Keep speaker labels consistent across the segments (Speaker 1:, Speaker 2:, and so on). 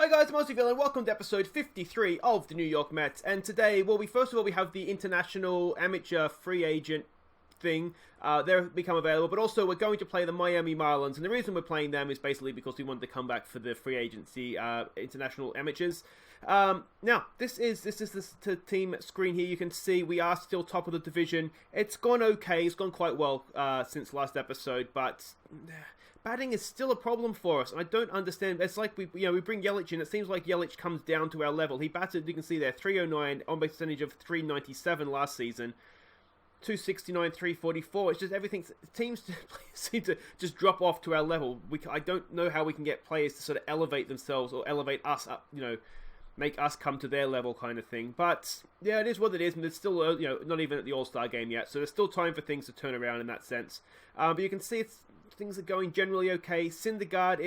Speaker 1: Hi guys, I'm Aussie and welcome to episode 53 of the New York Mets. And today, first of all, we have the international amateur free agent thing. They've become available, but also we're going to play the Miami Marlins. And the reason we're playing them is basically because we wanted to come back for the free agency international amateurs. Now, this is the team screen here. You can see we are still top of the division. It's gone okay. It's gone quite well since last episode, but batting is still a problem for us, and I don't understand. It's like we bring Yelich in. It seems like Yelich comes down to our level. He batted, you can see there, 309 on base percentage of 397 last season, 269, 344. It's just everything. Teams seem to just drop off to our level. I don't know how we can get players to sort of elevate themselves or elevate us up. Make us come to their level, kind of thing. But yeah, it is what it is, and it's still not even at the All-Star game yet, so there's still time for things to turn around in that sense. But you can see things are going generally okay. Syndergaard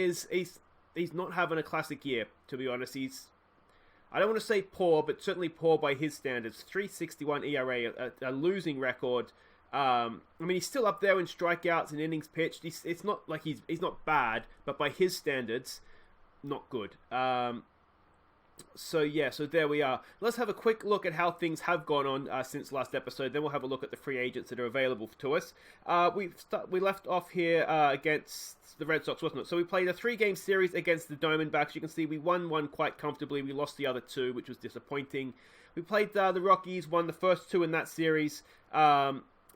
Speaker 1: he's not having a classic year, to be honest. I don't want to say poor, but certainly poor by his standards. 3.61 ERA, a losing record. I mean, he's still up there in strikeouts and innings pitched. It's not like he's not bad, but by his standards, not good. So there we are. Let's have a quick look at how things have gone on since last episode. Then we'll have a look at the free agents that are available to us. We left off here against the Red Sox, wasn't it? So we played a 3-game series against the Diamondbacks. You can see we won one quite comfortably. We lost the other 2, which was disappointing. We played the Rockies, won the first 2 in that series.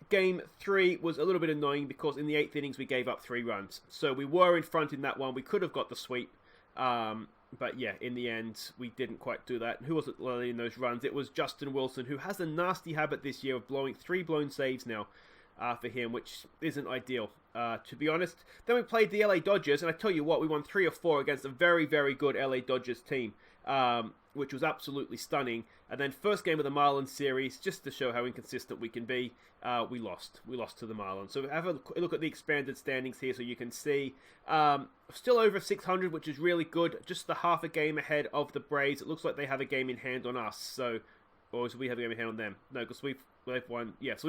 Speaker 1: Game 3 was a little bit annoying because in the 8th innings we gave up 3 runs. So we were in front in that one. We could have got the sweep. But yeah, in the end, we didn't quite do that. Who was it in those runs? It was Justin Wilson, who has a nasty habit this year of blowing 3 blown saves now for him, which isn't ideal, to be honest. Then we played the LA Dodgers, and I tell you what, we won 3 or 4 against a very, very good LA Dodgers team, which was absolutely stunning. And then first game of the Marlins series, just to show how inconsistent we can be, we lost. We lost to the Marlins. So have a look at the expanded standings here so you can see. Still over 600, which is really good. Just the half a game ahead of the Braves. It looks like they have a game in hand on us. So, or do we have a game in hand on them? No, because they've won. Yeah, so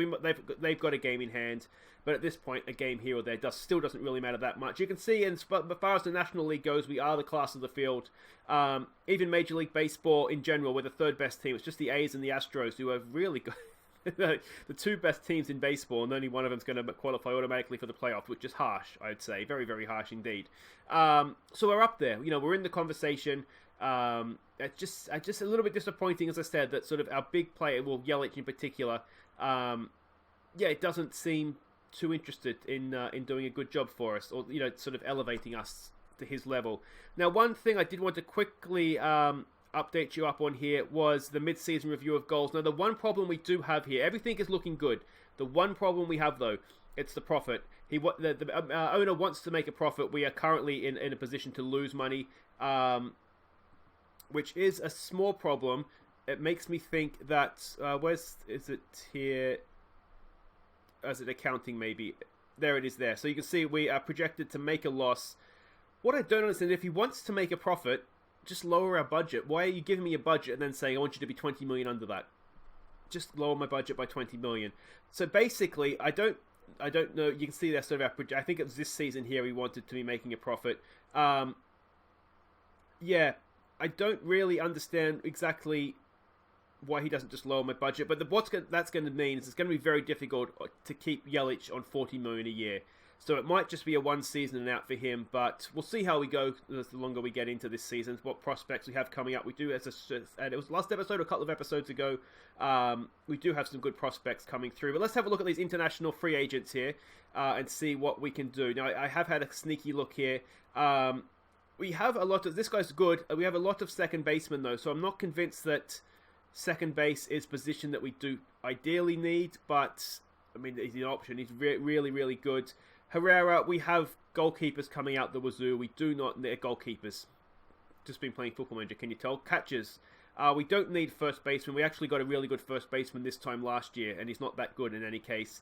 Speaker 1: they've got a game in hand. But at this point, a game here or there still doesn't really matter that much. You can see, as far as the National League goes, we are the class of the field. Even Major League Baseball in general, we're the 3rd best team. It's just the A's and the Astros who are really good. The 2 best teams in baseball, and only one of them is going to qualify automatically for the playoffs, which is harsh, I'd say. Very, very harsh indeed. So we're up there. We're in the conversation. It's just a little bit disappointing, as I said, that sort of our big player, Yelich in particular, it doesn't seem too interested in doing a good job for us, or sort of elevating us to his level. Now, one thing I did want to quickly update you up on here was the mid-season review of goals. Now, the one problem we do have here, everything is looking good. The one problem we have, though, it's the profit. The owner wants to make a profit. We are currently in a position to lose money, which is a small problem. It makes me think that, is it here? As it accounting, maybe. There it is there. So you can see we are projected to make a loss. What I don't understand, if he wants to make a profit, just lower our budget. Why are you giving me a budget and then saying I want you to be 20 million under that? Just lower my budget by 20 million. So basically, I don't know. You can see there sort of I think it was this season here we wanted to be making a profit. I don't really understand exactly why he doesn't just lower my budget. But that's going to mean is it's going to be very difficult to keep Yelich on 40 million a year. So it might just be a 1 season and out for him, but we'll see how we go the longer we get into this season, what prospects we have coming up. We do, and it was last episode, a couple of episodes ago, we do have some good prospects coming through. But let's have a look at these international free agents here and see what we can do. Now, I have had a sneaky look here. We have a lot of, this guy's good, we have a lot of second basemen though, so I'm not convinced that second base is a position that we do ideally need, but I mean, he's an option. He's really, really good. Herrera, we have goalkeepers coming out the wazoo. We do not need goalkeepers. Just been playing Football Manager, can you tell? Catchers. We don't need first baseman. We actually got a really good first baseman this time last year, and he's not that good in any case.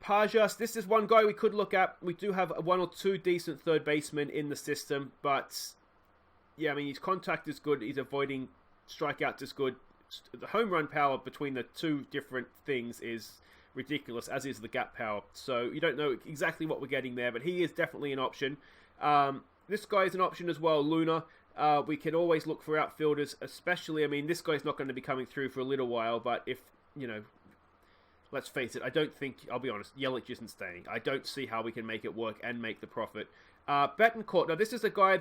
Speaker 1: Pajas, this is one guy we could look at. We do have 1 or 2 decent third basemen in the system, but yeah, I mean, his contact is good. He's avoiding strikeouts is good. The home run power between the 2 different things is ridiculous, as is the gap power. So you don't know exactly what we're getting there, but he is definitely an option. This guy is an option as well, Luna. We can always look for outfielders, especially, I mean, this guy's not going to be coming through for a little while, but if, you know, let's face it, I don't think, I'll be honest, Yelich isn't staying. I don't see how we can make it work and make the profit. Betancourt, now this is the guy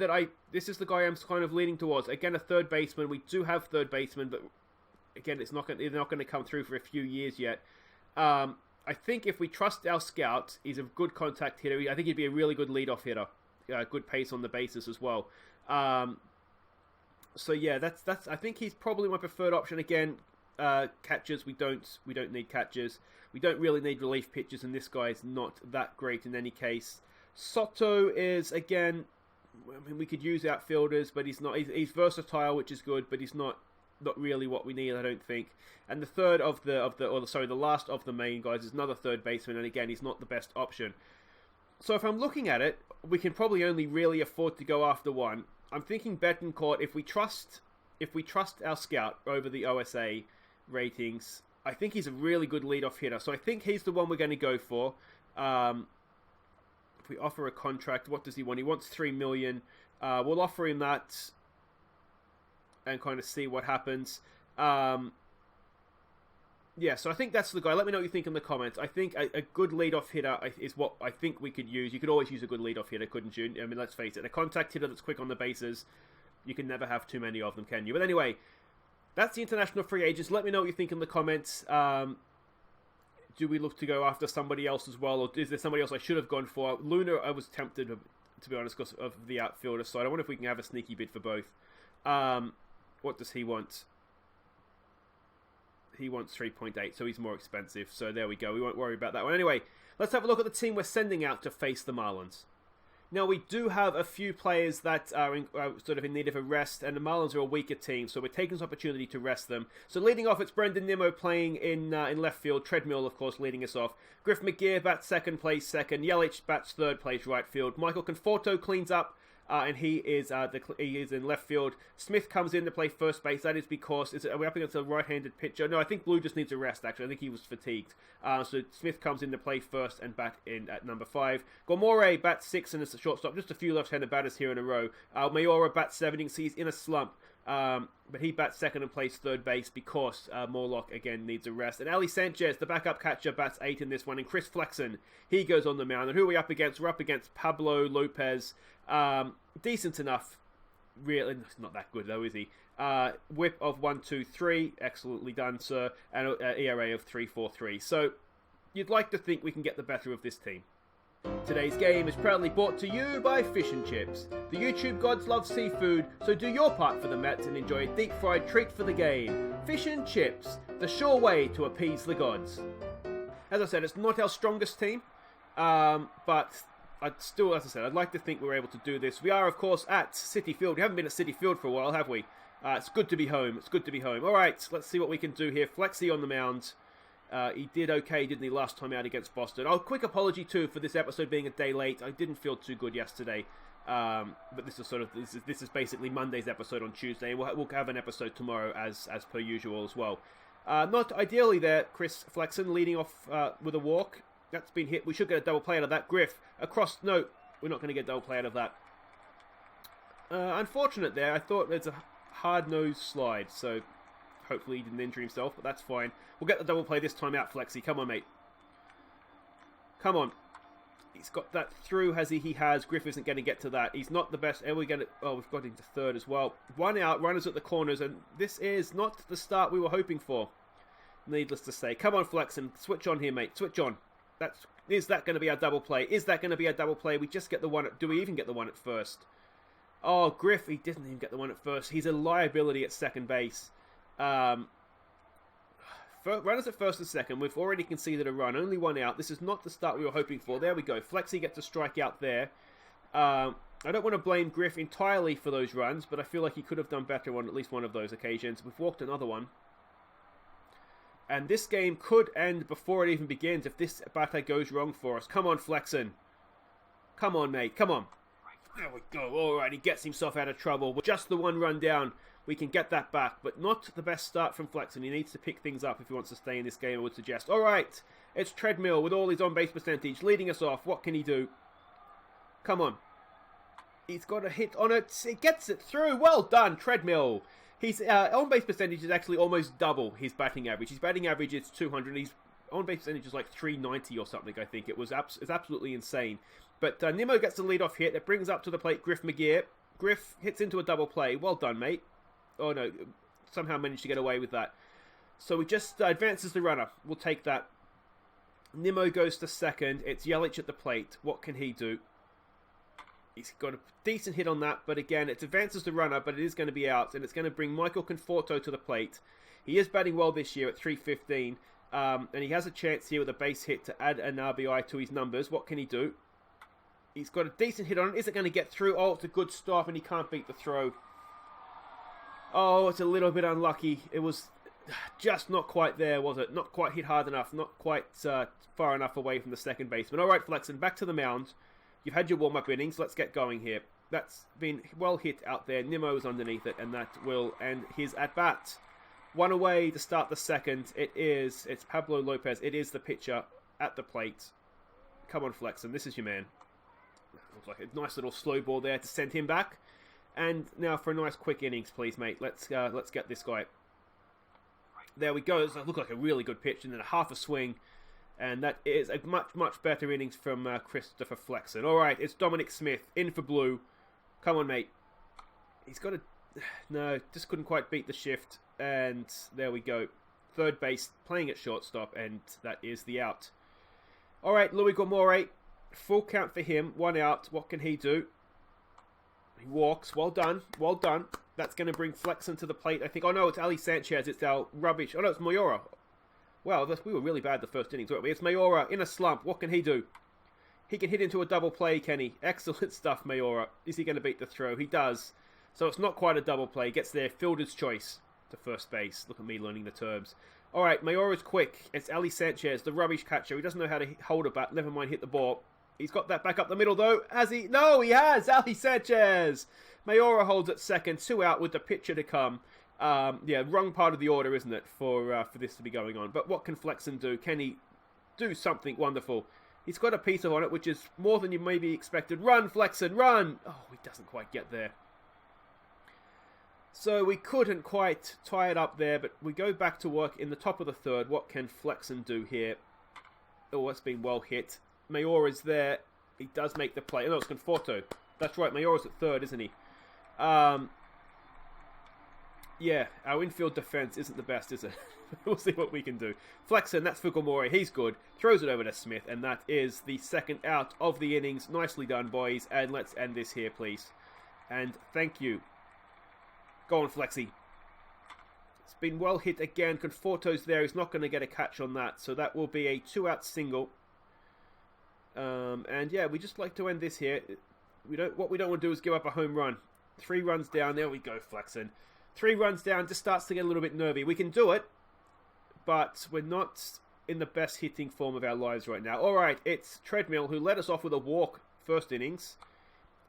Speaker 1: I'm kind of leaning towards. Again, a third baseman. We do have they're not going to come through for a few years yet. I think if we trust our scout, he's a good contact hitter. I think he'd be a really good leadoff hitter. Good pace on the bases as well. So yeah, that's. I think he's probably my preferred option. Again, catchers, we don't need catchers. We don't really need relief pitchers, and this guy is not that great in any case. Soto is, again, I mean, we could use outfielders, but he's not. He's versatile, which is good, but he's not really what we need, I don't think. And the last of the main guys is another third baseman, and again, he's not the best option. So if I'm looking at it, we can probably only really afford to go after one. I'm thinking Betancourt. If we trust our scout over the OSA ratings, I think he's a really good leadoff hitter. So I think he's the one we're going to go for. If we offer a contract, what does he want? He wants $3 million. We'll offer him that and kind of see what happens. Yeah, so I think that's the guy. Let me know what you think in the comments. I think a good leadoff hitter is what I think we could use. You could always use a good leadoff hitter, couldn't you? I mean, let's face it. A contact hitter that's quick on the bases, you can never have too many of them, can you? But anyway, that's the international free agents. Let me know what you think in the comments. Do we look to go after somebody else as well, or is there somebody else I should have gone for? Luna, I was tempted, to be honest, because of the outfielder side. I wonder if we can have a sneaky bid for both. What does he want? He wants 3.8, so he's more expensive. So there we go. We won't worry about that one. Anyway, let's have a look at the team we're sending out to face the Marlins. Now, we do have a few players that are sort of in need of a rest, and the Marlins are a weaker team, so we're taking this opportunity to rest them. So leading off, it's Brendan Nimmo playing in left field. Treadmill, of course, leading us off. Griff McGear bats second, plays second. Yelich bats third, plays right field. Michael Conforto cleans up, and he is in left field. Smith comes in to play first base. That is because are we up against a right-handed pitcher? No, I think Blue just needs a rest, actually. I think he was fatigued. So Smith comes in to play first and bat in at number 5. Gormore bats 6 and is a shortstop. Just a few left-handed batters here in a row. Mayora bats 7. You can see he's in a slump. But he bats second and plays third base because Morlock, again, needs a rest. And Ali Sanchez, the backup catcher, bats 8 in this one. And Chris Flexen, he goes on the mound. And who are we up against? We're up against Pablo Lopez. Decent enough. Really, not that good, though, is he? Whip of 1.23. Excellently done, sir. And ERA of 3.43. So, you'd like to think we can get the better of this team. Today's game is proudly brought to you by Fish and Chips. The YouTube gods love seafood, so do your part for the Mets and enjoy a deep-fried treat for the game. Fish and Chips, the sure way to appease the gods. As I said, it's not our strongest team, but as I said, I'd like to think we're able to do this. We are, of course, at Citi Field. We haven't been at Citi Field for a while, have we? It's good to be home. It's good to be home. All right, let's see what we can do here. Flexi on the mound. He did okay, didn't he, last time out against Boston. Oh, quick apology, too, for this episode being a day late. I didn't feel too good yesterday. But this is basically Monday's episode on Tuesday. We'll have an episode tomorrow as per usual as well. Not ideally there, Chris Flexen leading off with a walk. That's been hit. We should get a double play out of that. Griff across. No, we're not going to get a double play out of that. Unfortunate there. I thought there's a hard-nosed slide, so hopefully he didn't injure himself, but that's fine. We'll get the double play this time out, Flexi. Come on, mate. Come on. He's got that through, has he? He has. Griff isn't going to get to that. He's not the best. And we've got into third as well. 1 out, runners at the corners, and this is not the start we were hoping for. Needless to say. Come on, Flexen. Switch on here, mate. Switch on. Is that going to be our double play? Is that going to be our double play? We just get the one. Do we even get the one at first? Oh, Griff, he didn't even get the one at first. He's a liability at second base. Runners at first and second. We've already conceded a run. Only 1 out. This is not the start we were hoping for. There we go. Flexi gets a strike out there. I don't want to blame Griff entirely for those runs, but I feel like he could have done better on at least one of those occasions. We've walked another one. And this game could end before it even begins if this batter goes wrong for us. Come on, Flexen. Come on, mate. Come on. There we go. All right, he gets himself out of trouble. With just the 1 run down, we can get that back. But not the best start from Flexen. He needs to pick things up if he wants to stay in this game, I would suggest. All right, it's Treadmill with all his on-base percentage leading us off. What can he do? Come on. He's got a hit on it. He gets it through. Well done, Treadmill. His on-base percentage is actually almost double his batting average. His batting average is 200. His on-base percentage is like 390 or something, I think. It's absolutely insane. But Nimmo gets the lead-off hit. It brings up to the plate Griff McGear. Griff hits into a double play. Well done, mate. Oh, no. Somehow managed to get away with that. So he just advances the runner. We'll take that. Nimmo goes to second. It's Yelich at the plate. What can he do? He's got a decent hit on that, but again, it advances the runner, but it is going to be out, and it's going to bring Michael Conforto to the plate. He is batting well this year at .315, and he has a chance here with a base hit to add an RBI to his numbers. What can he do? He's got a decent hit on it. Is it going to get through? Oh, it's a good stop, and he can't beat the throw. Oh, it's a little bit unlucky. It was just not quite there, was it? Not quite hit hard enough, not quite far enough away from the second baseman. All right, Flexen, back to the mound. You've had your warm-up innings. Let's get going here. That's been well hit out there. Nimmo's underneath it, and that will end his at-bat. One away to start the second. It's Pablo Lopez. It is the pitcher at the plate. Come on, Flexen. This is your man. Looks like a nice little slow ball there to send him back. And now for a nice quick innings, please, mate. Let's get this guy. There we go. It looks like a really good pitch, and then a half a swing. And that is a much, much better innings from Christopher Flexen. All right, it's Dominic Smith in for blue. Come on, mate. He's got a... No, just couldn't quite beat the shift. And there we go. Third base, playing at shortstop, and that is the out. All right, Louis Gomore. Full count for him. One out. What can he do? He walks. Well done. Well done. That's going to bring Flexen to the plate, I think. Oh, no, it's Ali Sanchez. It's our rubbish. Oh, no, it's Mayora. Well, we were really bad the first innings, weren't we? It's Mayora in a slump. What can he do? He can hit into a double play, can he? Excellent stuff, Mayora. Is he going to beat the throw? He does. So it's not quite a double play. Gets there. Fielder's choice to first base. Look at me learning the terms. All right, Mayora's quick. It's Ali Sanchez, the rubbish catcher. He doesn't know how to hold a bat. Never mind hit the ball. He's got that back up the middle, though. Has he? No, he has. Ali Sanchez. Mayora holds at second. 2 out with the pitcher to come. Yeah, wrong part of the order, isn't it, for this to be going on. But what can Flexen do? Can he do something wonderful? He's got a piece on it, which is more than you maybe expected. Run, Flexen, run! Oh, he doesn't quite get there. So we couldn't quite tie it up there, but we go back to work in the top of the third. What can Flexen do here? Oh, it's been well hit. Mayora's there. He does make the play. Oh, no, it's Conforto. That's right, Mayora's at third, isn't he? Yeah, our infield defense isn't the best, is it? We'll see what we can do. Flexen, that's Fukumori. He's good. Throws it over to Smith, and that is the second out of the innings. Nicely done, boys. And let's end this here, please. And thank you. Go on, Flexi. It's been well hit again. Conforto's there. He's not going to get a catch on that. So that will be a 2-out single. And yeah, we just like to end this here. What we don't want to do is give up a home run. 3 runs down. There we go, Flexen. 3 runs down, just starts to get a little bit nervy. We can do it, but we're not in the best hitting form of our lives right now. All right, it's Treadmill, who led us off with a walk first innings.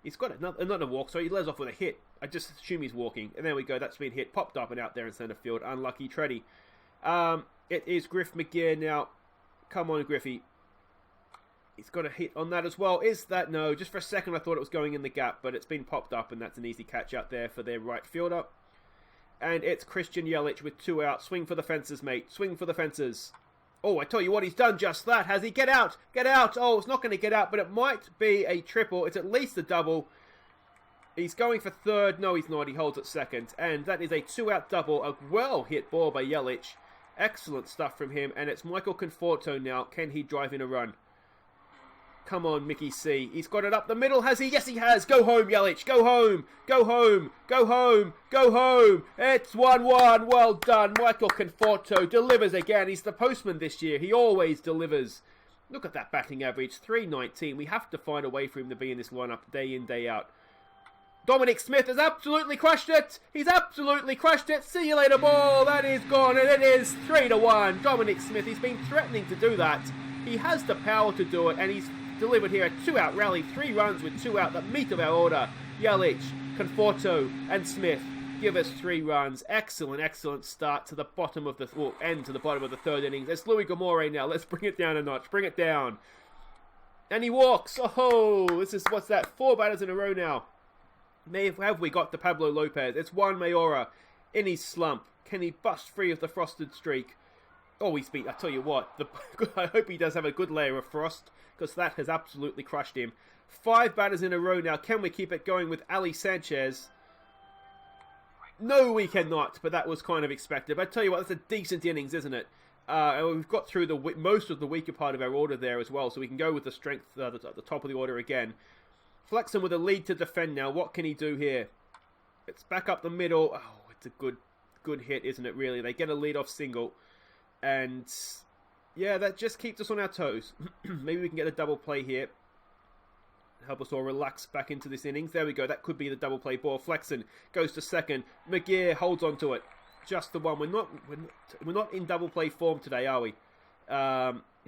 Speaker 1: He's got another walk, so he led us off with a hit. I just assume he's walking. And there we go, that's been hit. Popped up and out there in center field. Unlucky Treddy. It is Griff McGear now. Come on, Griffey. He's got a hit on that as well. Is that? No, just for a second I thought it was going in the gap, but it's been popped up, and that's an easy catch out there for their right fielder. And it's Christian Yelich with 2 out. Swing for the fences, mate. Swing for the fences. Oh, I tell you what, he's done just that, has he? Get out! Get out! Oh, it's not going to get out, but it might be a triple. It's at least a double. He's going for third. No, he's not. He holds at second. And that is a 2-out double. A well-hit ball by Yelich. Excellent stuff from him. And it's Michael Conforto now. Can he drive in a run? Come on, Mickey C. He's got it up the middle, has he? Yes, he has. Go home, Yelich. Go home. Go home. Go home. Go home. It's 1-1. Well done. Michael Conforto delivers again. He's the postman this year. He always delivers. Look at that batting average. 319. We have to find a way for him to be in this lineup day in, day out. Dominic Smith has absolutely crushed it. He's absolutely crushed it. See you later, ball. That is gone, and it is 3-1. Dominic Smith, he's been threatening to do that. He has the power to do it, and he's delivered here a 2-out rally, 3 runs with 2 out, the meat of our order. Yelich, Conforto, and Smith give us 3 runs. Excellent, excellent start to the bottom of the, or end to the bottom of the third innings. It's Louis Gomore now. Let's bring it down a notch. Bring it down. And he walks. Oh, this is, what's that? 4 batters in a row now. Have we got the Pablo Lopez? It's Juan Mayora in his slump. Can he bust free of the frosted streak? Oh, he's beat. I tell you what, I hope he does have a good layer of frost, because that has absolutely crushed him. 5 batters in a row now. Can we keep it going with Ali Sanchez? No, we cannot, but that was kind of expected. But I tell you what, that's a decent innings, isn't it? And we've got through most of the weaker part of our order there as well, so we can go with the strength at the top of the order again. Flexen with a lead to defend now. What can he do here? It's back up the middle. Oh, it's a good hit, isn't it, really? They get a lead-off single. And, yeah, that just keeps us on our toes. Maybe we can get a double play here. Help us all relax back into this innings. There we go. That could be the double play ball. Flexen goes to second. McGear holds on to it. Just the one. We're not in double play form today, are we?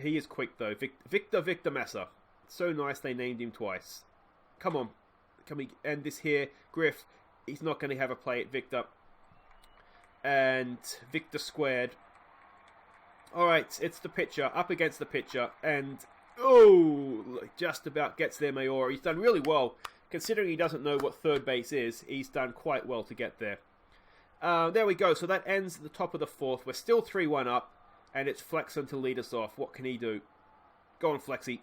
Speaker 1: He is quick, though. Victor Massa. So nice they named him twice. Come on. Can we end this here? Griff, he's not going to have a play at Victor. And Victor squared. Alright, it's the pitcher. Up against the pitcher. And, oh, just about gets there, Mayora. He's done really well. Considering he doesn't know what third base is, he's done quite well to get there. There we go. So that ends at the top of the 4th. We're still 3-1 up. And it's Flexen to lead us off. What can he do? Go on, Flexy.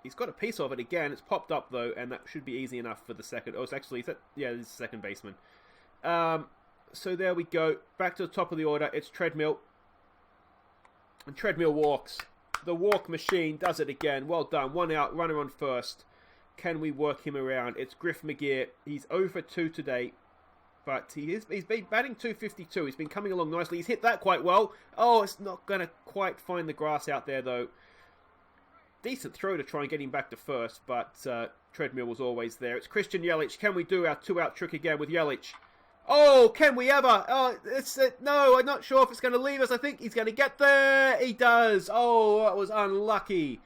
Speaker 1: He's got a piece of it again. It's popped up, though, and that should be easy enough for the second. Oh, it's actually... Yeah, this is second baseman. So there we go. Back to the top of the order. It's Treadmill. And Treadmill walks. The walk machine does it again. Well done. 1 out. Runner on first. Can we work him around? It's Griff McGear. He's 0 for 2 today. But he's been batting .252. He's been coming along nicely. He's hit that quite well. Oh, it's not going to quite find the grass out there, though. Decent throw to try and get him back to first, but Treadmill was always there. It's Christian Yelich. Can we do our 2-out trick again with Yelich? Oh, can we ever? Oh, no, I'm not sure if it's going to leave us. I think he's going to get there. He does. Oh, that was unlucky.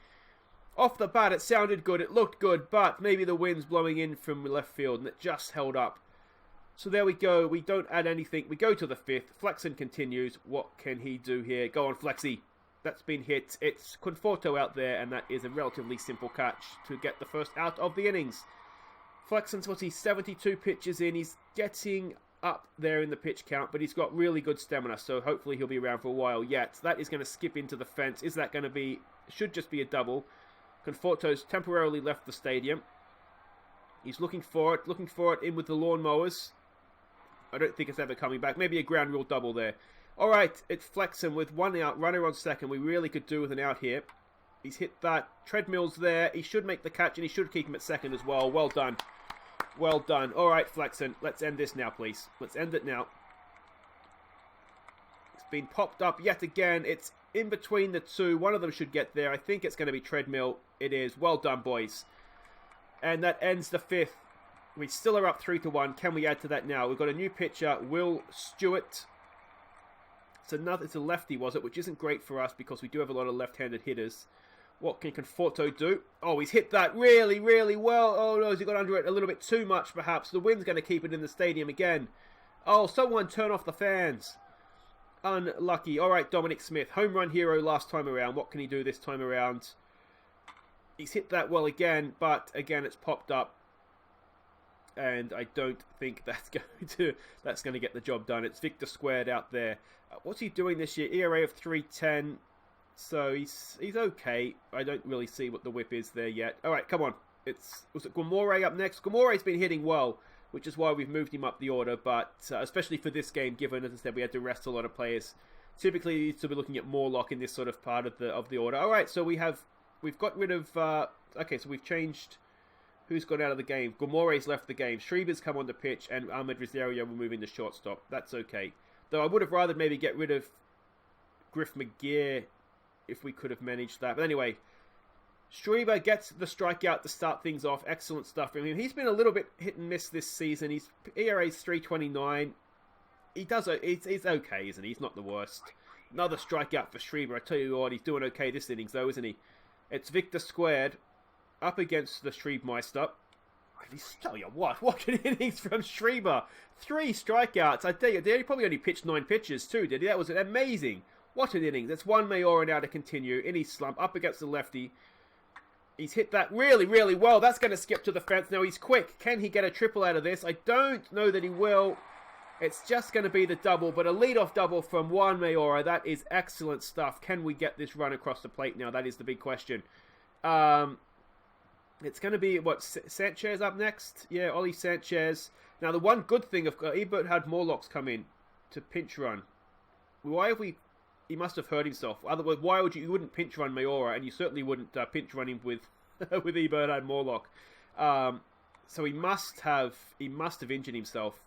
Speaker 1: Off the bat, it sounded good. It looked good, but maybe the wind's blowing in from left field, and it just held up. So there we go. We don't add anything. We go to the 5th. Flexen continues. What can he do here? Go on, Flexy. That's been hit. It's Conforto out there, and that is a relatively simple catch to get the first out of the innings. Flexen's what he's 72 pitches in. He's getting up there in the pitch count, but he's got really good stamina, so hopefully he'll be around for a while yet. That is going to skip into the fence. Is that going to be... Should just be a double. Conforto's temporarily left the stadium. He's looking for it in with the lawnmowers. I don't think it's ever coming back. Maybe a ground rule double there. Alright, it's Flexen with 1 out, runner on second. We really could do with an out here. He's hit that. Treadmill's there. He should make the catch, and he should keep him at second as well. Well done. Well done. Alright, Flexen. Let's end this now, please. Let's end it now. It's been popped up yet again. It's in between the two. One of them should get there. I think it's going to be Treadmill. It is. Well done, boys. And that ends the 5th. We still are up 3-1. Can we add to that now? We've got a new pitcher, Will Stewart. It's a lefty, was it? Which isn't great for us because we do have a lot of left-handed hitters. What can Conforto do? Oh, he's hit that really, really well. Oh, no, has he got under it a little bit too much, perhaps? The wind's going to keep it in the stadium again. Oh, someone turn off the fans. Unlucky. All right, Dominic Smith. Home run hero last time around. What can he do this time around? He's hit that well again, but again, it's popped up. And I don't think that's going to get the job done. It's Victor squared out there. What's he doing this year? ERA of 3.10. So he's okay. I don't really see what the whip is there yet. All right, come on. Was it Gomore up next? Gomore's been hitting well, which is why we've moved him up the order. But especially for this game, given, as I said, we had to rest a lot of players. Typically, you need to be looking at Morlock in this sort of part of the order. All right, so we've got rid of. Okay, so we've changed. Who's gone out of the game? Gomore's left the game. Schreiber's come on the pitch, and Ahmed Rosario will move into shortstop. That's okay. Though I would have rather maybe get rid of Griff McGear if we could have managed that. But anyway, Schreiber gets the strikeout to start things off. Excellent stuff from him. He's been a little bit hit and miss this season. His ERA's 3.29. He's okay, isn't he? He's not the worst. Another strikeout for Schreiber. I tell you what, he's doing okay this innings, though, isn't he? It's Victor squared. Up against the Schriebmeister. I tell you what an innings from Schreiber. 3 strikeouts. I tell you, he probably only pitched 9 pitches too, did he? That was amazing. What an innings. That's Juan Mayora now to continue in his slump. Up against the lefty. He's hit that really, really well. That's going to skip to the fence. Now he's quick. Can he get a triple out of this? I don't know that he will. It's just going to be the double, but a leadoff double from Juan Mayora. That is excellent stuff. Can we get this run across the plate now? That is the big question. It's going to be, what, Sanchez up next? Yeah, Ollie Sanchez. Now, the one good thing, Ebert had Morlocks come in to pinch run. Why have we... He must have hurt himself. Otherwise, why would you wouldn't pinch run Mayora, and you certainly wouldn't pinch run him with with Ebert and Morlock. So he must have injured himself.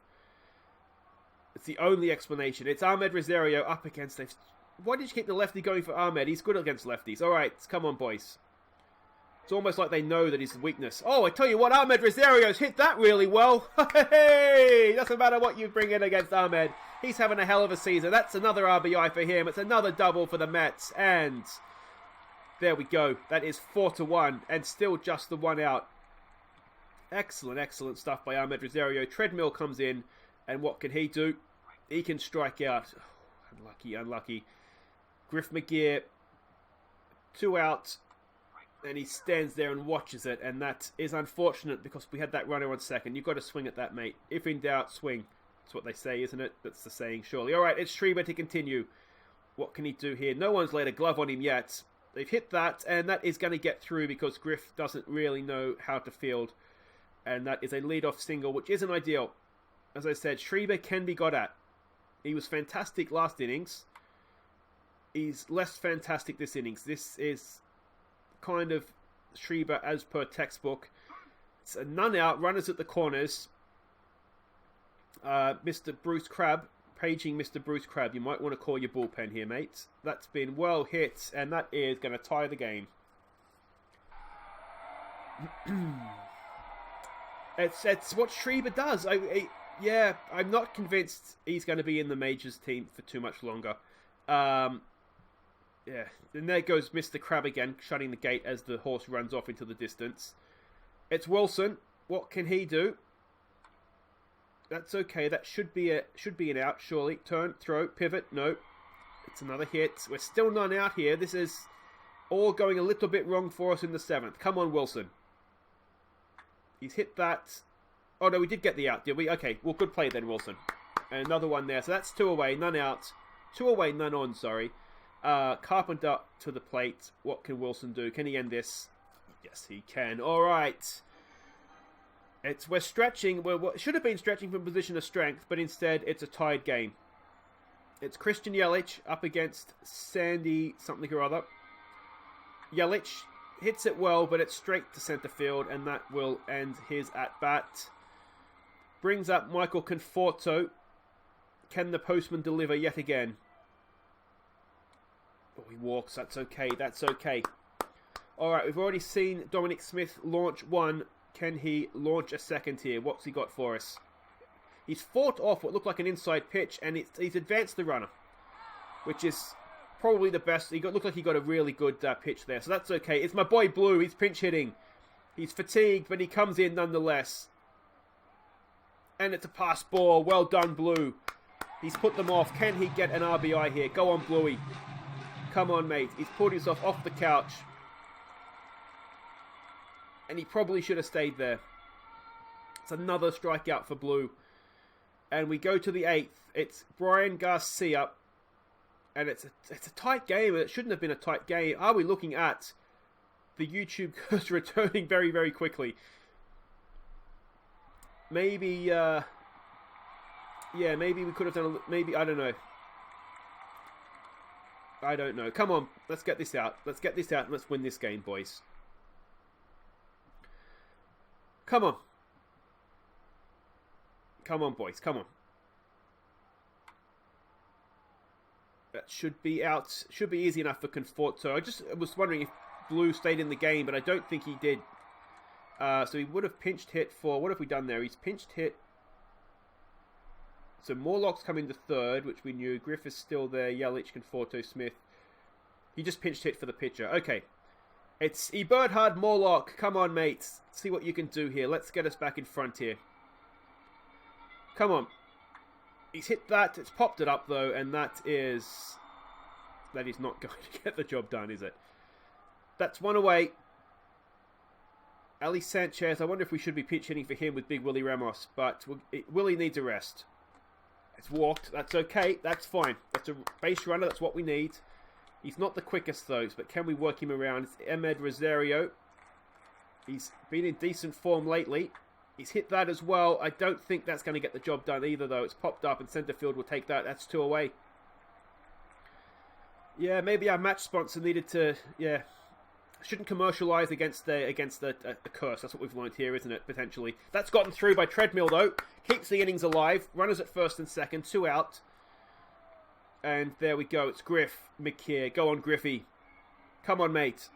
Speaker 1: It's the only explanation. It's Ahmed Rosario up against... Why did you keep the lefty going for Ahmed? He's good against lefties. All right, come on, boys. It's almost like they know that he's a weakness. Oh, I tell you what, Ahmed Rosario's hit that really well. Hey, doesn't matter what you bring in against Ahmed. He's having a hell of a season. That's another RBI for him. It's another double for the Mets. And there we go. That is 4-1 and still just the one out. Excellent, excellent stuff by Ahmed Rosario. Treadmill comes in, and what can he do? He can strike out. Oh, unlucky, unlucky. Griff McGear, 2 out. And he stands there and watches it. And that is unfortunate because we had that runner on second. You've got to swing at that, mate. If in doubt, swing. That's what they say, isn't it? That's the saying, surely. All right, it's Schreiber to continue. What can he do here? No one's laid a glove on him yet. They've hit that, and that is going to get through because Griff doesn't really know how to field. And that is a leadoff single, which isn't ideal. As I said, Schreiber can be got at. He was fantastic last innings. He's less fantastic this innings. This is kind of Schreiber as per textbook. It's a none out, runners at the corners. Mr. Bruce Crabb, paging Mr. Bruce Crabb. You might want to call your bullpen here, mate. That's been well hit, and that is going to tie the game. It's what Schreiber does. Yeah, I'm not convinced he's going to be in the majors team for too much longer. Yeah, and there goes Mr. Crab again, shutting the gate as the horse runs off into the distance. It's Wilson. What can he do? That's okay. That should be an out, surely. Turn, throw, pivot. No. It's another hit. We're still none out here. This is all going a little bit wrong for us in the 7th. Come on, Wilson. He's hit that. Oh, no, we did get the out, did we? Okay, well, good play then, Wilson. And another one there. So that's 2 away, none out. 2 away, none on, sorry. Carpenter to the plate. What can Wilson do? Can he end this? Yes, he can. All right. We're stretching. We should have been stretching from a position of strength, but instead it's a tied game. It's Christian Yelich up against Sandy something or other. Yelich hits it well, but it's straight to center field, and that will end his at-bat. Brings up Michael Conforto. Can the postman deliver yet again? Oh, he walks. That's okay. That's okay. All right, we've already seen Dominic Smith launch one. Can he launch a second here? What's he got for us? He's fought off what looked like an inside pitch, and he's advanced the runner, which is probably the best. Looked like he got a really good pitch there, so that's okay. It's my boy Blue. He's pinch hitting. He's fatigued, but he comes in nonetheless. And it's a pass ball. Well done, Blue. He's put them off. Can he get an RBI here? Go on, Bluey. Come on, mate. He's pulled himself off the couch. And he probably should have stayed there. It's another strikeout for Blue. And we go to the 8th. It's Brian Garcia. And it's a tight game. It shouldn't have been a tight game. Are we looking at the YouTube cursor returning very, very quickly? Maybe, yeah, maybe we could have done maybe, I don't know. I don't know. Come on, let's get this out. Let's get this out and let's win this game, boys. Come on. Come on, boys. Come on. That should be out. Should be easy enough for Conforto. I just was wondering if Blue stayed in the game, but I don't think he did. So he would have pinched hit for... What have we done there? He's pinched hit. So Morlock's come into 3rd, which we knew. Griff is still there. Yelich, Conforto, Smith. He just pinched hit for the pitcher. Okay. It's Eberhard Morlock. Come on, mates. See what you can do here. Let's get us back in front here. Come on. He's hit that. It's popped it up, though, and that is not going to get the job done, is it? That's 1 away. Ali Sanchez, I wonder if we should be pitch hitting for him with Big Willie Ramos, but Willie needs a rest. It's walked. That's okay. That's fine. That's a base runner. That's what we need. He's not the quickest, though, but can we work him around? It's Emed Rosario. He's been in decent form lately. He's hit that as well. I don't think that's going to get the job done either, though. It's popped up, and centre field will take that. That's 2 away. Yeah, maybe our match sponsor needed to... Yeah. Shouldn't commercialise against a curse. That's what we've learned here, isn't it? Potentially. That's gotten through by Treadmill, though. Keeps the innings alive. Runners at first and second. 2 out. And there we go. It's Griff McKeer. Go on, Griffey. Come on, mate.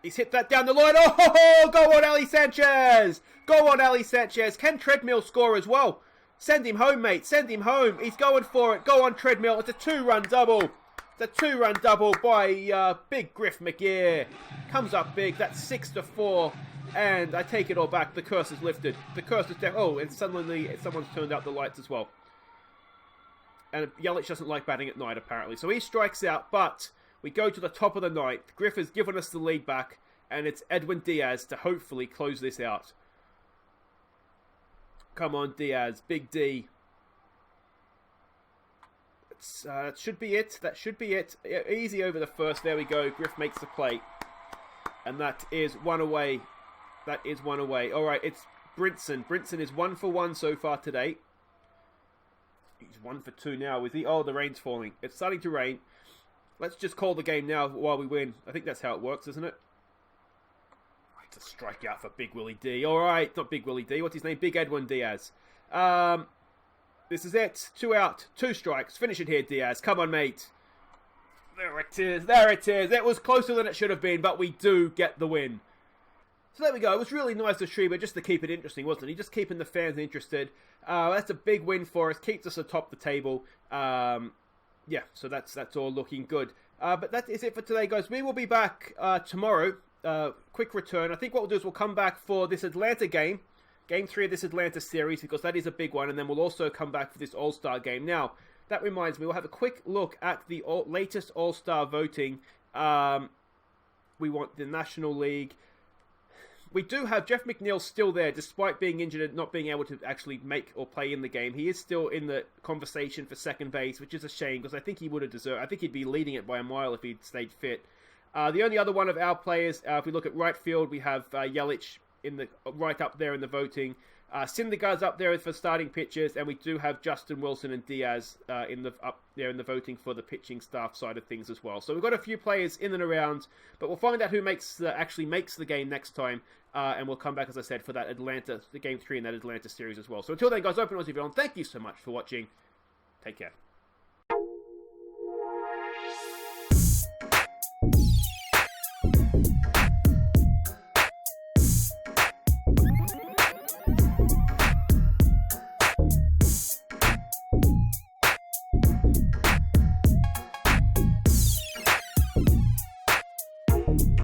Speaker 1: He's hit that down the line. Oh, go on, Ali Sanchez. Go on, Ali Sanchez. Can Treadmill score as well? Send him home, mate. Send him home. He's going for it. Go on, Treadmill. It's a 2-run double. It's a 2-run double by big Griff McGear. Comes up big. That's 6-4. And I take it all back. The curse is lifted. The curse is down. Oh, and suddenly someone's turned out the lights as well. And Yelich doesn't like batting at night, apparently. So he strikes out, but we go to the top of the ninth. Griff has given us the lead back. And it's Edwin Diaz to hopefully close this out. Come on, Diaz. Big D. That should be it. That should be it. Easy over the first. There we go. Griff makes the play. And that is 1 away. That is 1 away. All right, it's Brinson. Brinson is 1 for 1 so far today. He's 1 for 2 now, is he? Oh, the rain's falling. It's starting to rain. Let's just call the game now while we win. I think that's how it works, isn't it? It's a strikeout for Big Willie D. All right, not Big Willie D. What's his name? Big Edwin Diaz. This is it. 2 out. 2 strikes. Finish it here, Diaz. Come on, mate. There it is. There it is. It was closer than it should have been, but we do get the win. So there we go. It was really nice of Schreiber just to keep it interesting, wasn't he? Just keeping the fans interested. That's a big win for us. Keeps us atop the table. Yeah, so that's all looking good. But that is it for today, guys. We will be back tomorrow. Quick return. I think what we'll do is we'll come back for this Atlanta game. Game 3 of this Atlanta series, because that is a big one. And then we'll also come back for this All-Star game. Now, that reminds me, we'll have a quick look at the latest All-Star voting. We want the National League. We do have Jeff McNeil still there, despite being injured and not being able to actually make or play in the game. He is still in the conversation for second base, which is a shame, because I think he would have deserved. I think he'd be leading it by a mile if he'd stayed fit. The only other one of our players, if we look at right field, we have Yelich right up there in the voting. Syndergaard's up there for starting pitchers, and we do have Justin Wilson and Diaz up there in the voting for the pitching staff side of things as well. So we've got a few players in and around, but we'll find out who actually makes the game next time, and we'll come back, as I said, for that the Game 3 in that Atlanta series as well. So until then, guys, open eyes everyone. Thank you so much for watching. Take care.